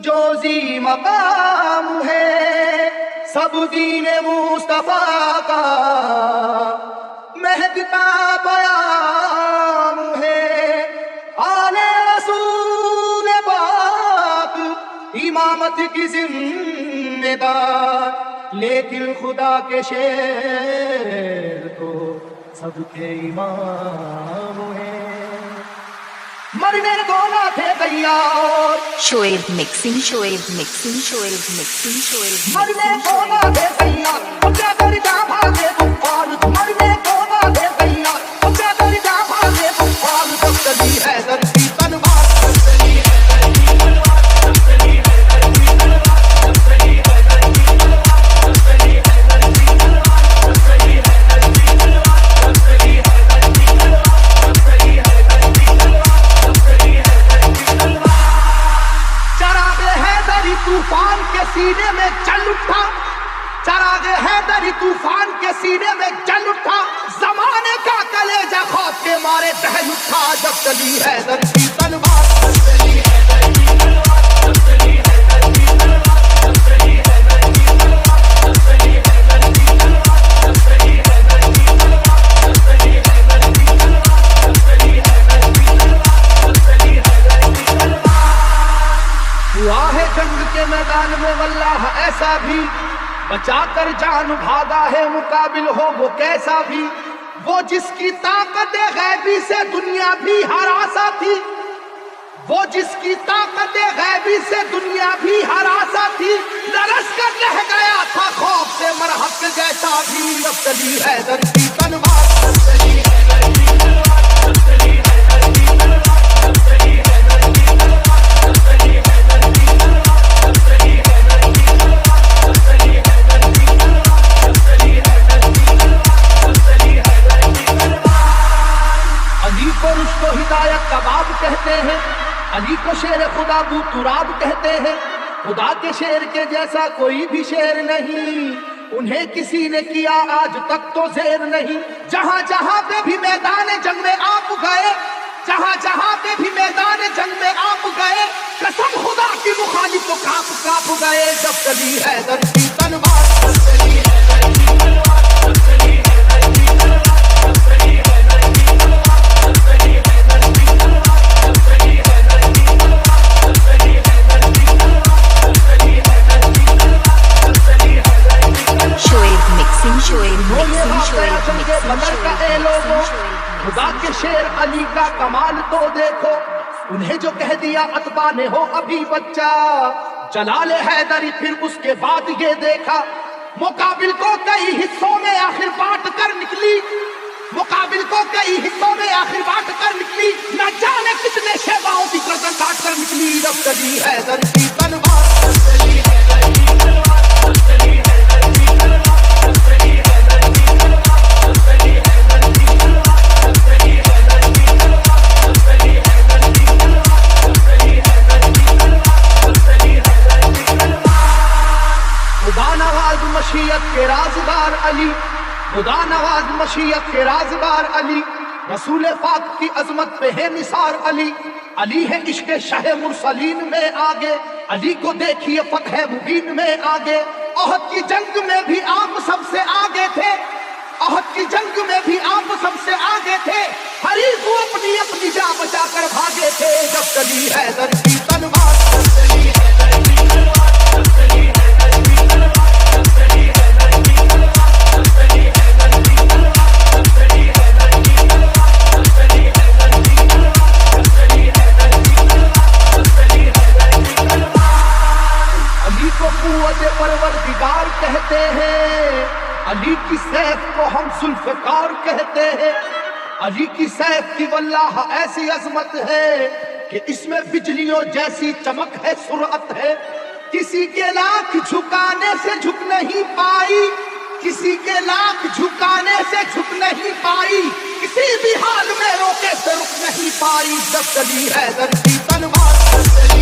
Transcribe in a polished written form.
جو زی مقام ہے سب دین مصطفیٰ کا مہکتا پیام ہے، آل رسول پاک امامت کی ذمہ دار، لیکن خدا کے شیر تو سب کے امام ہیں، مرنے کو نہ تھے تیار، Shoaib mixing, Shoaib mixing, Shoaib mixing, Shoaib مرنے کو نہ تھے تیار، اپنا درجہ بھاگے بخار، مرنے کو نہ تھے تیار، اپنا درجہ بھاگے بخار، جب چلی ہے در کی تلوار، جب چلی ہے در کی تلوار، جب چلی ہے در کی تلوار، جب چلی ہے در کی تلوار، جب چلی ہے در کی تلوار، جب چلی ہے در کی تلوار، جب چلی ہے در کی تلوار، جب چلی ہے در کی تلوار، جب چلی ہے در کی تلوار، چراغ حیدری طوفان کے سینے میں چل اٹھا، چراغ حیدری طوفان کے سینے میں چل اٹھا، زمانے کا کلیجہ خوف کے مارے دہل اٹھا، جب چلی حیدر کی تلوار، جب چلی حیدر کی تلوار، جب چلی حیدر کی تلوار، جب چلی حیدر کی تلوار، جب چلی حیدر کی تلوار، جب چلی حیدر کی تلوار، جب چلی حیدر کی تلوار، جب چلی حیدر کی تلوار، جب چلی حیدر کی تلوار، ہوا ہے جنگ کے میدان میں واللہ ایسا بھی، بچا کر جان بھاگا ہے مقابل ہو وہ کیسا بھی، وہ جس کی طاقت غیبی سے دنیا بھی ہراسا تھی، وہ جس کی طاقت غیبی سے دنیا بھی ہراسا تھی، لرز کر رہ گیا تھا خوف سے مرحق جیسا بھی، جب چلی حیدر کی تلوار، جب چلی حیدر کی تلوار، جب چلی حیدر کی تلوار، جب چلی حیدر کی تلوار، جب چلی حیدر کی تلوار، جب چلی حیدر کی تلوار، جب چلی حیدر کی تلوار، جب چلی حیدر کی تلوار، جب چلی حیدر کی تلوار، علی کو رشد و ہدایت کا باب کہتے ہیں، علی کو شیر خدا بو تراب کہتے ہیں، خدا کے شیر کے جیسا کوئی بھی شیر نہیں، انہیں کسی نے کیا آج تک تو زیر نہیں، جہاں جہاں پہ بھی میدان جنگ میں آپ گئے، جہاں جہاں پہ بھی میدان جنگ میں آپ گئے، قسم خدا کی مخالف تو کاپ کاپ گئے، جب چلی حیدر کی تلوار، جب چلی حیدر کی تلوار، جب چلی حیدر کی تلوار، جب چلی حیدر کی تلوار، جب چلی حیدر کی تلوار، جب چلی حیدر کی تلوار، جب چلی حیدر کی تلوار، جب چلی حیدر کی تلوار، جب چلی حیدر کی تلوار، شعیب مکسنگ، شعیب وہ یہ مکسنگ، واقعہ شعیب جنگ مکسنگ، بدر کا اے شعیب لوگوں، مکسنگ، خدا کے شیر علی کا کمال تو دیکھو، انہیں جو کہہ دیا اتباع نے ہو ابھی بچہ، جلال حیدری پھر اس کے بعد یہ دیکھا، مقابل کو کئی حصوں میں آخر بانٹ کر نکلی، مقابل کو کئی حصوں میں آخر بانٹ کر نکلی، نہ جانے کتنے شیباؤں کی گردن کاٹ کر نکلی، جب چلی حیدر کی تلوار، جب چلی حیدر کی تلوار، جب چلی حیدر کی تلوار، جب چلی حیدر کی تلوار، جب چلی حیدر کی تلوار، جب چلی حیدر کی تلوار، جب چلی حیدر کی تلوار، جب چلی حیدر کی تلوار، جب چلی حیدر کی تلوار، خدا نواز مشیت کے رازدار علی، خدا نواز مشیت کے رازدار علی، رسول پاک کی عظمت پہ ہے نثار علی، علی ہے عشق شہ مرسلین میں آگے، علی کو دیکھیے فتح مبین میں آگے، احد کی جنگ میں بھی آپ سب سے آگے تھے، احد کی جنگ میں بھی آپ سب سے آگے تھے، حریف کو اپنی اپنی جان بچا کر بھاگے تھے، جب چلی حیدر کی تلوار، جب چلی حیدر کی تلوار، جب چلی حیدر کی تلوار، جب چلی حیدر کی تلوار، جب چلی حیدر کی تلوار، جب چلی حیدر کی تلوار، جب چلی حیدر کی تلوار، جب چلی حیدر کی تلوار، جب چلی حیدر کی تلوار، علی کو قوت پروردگار کہتے ہیں، علی کی سیف کو ہم ذوالفقار کہتے ہیں، علی کی سیف کی واللہ ایسی عظمت ہے کہ اس میں بجلیوں جیسی چمک ہے، سرعت ہے، کسی کے لاکھ جھکانے سے جھک نہیں پائی، کسی کے لاکھ جھکانے سے جھک نہیں پائی، کسی بھی حال میں روکے سے رک نہیں پائی، جب چلی حیدر کی تلوار، جب چلی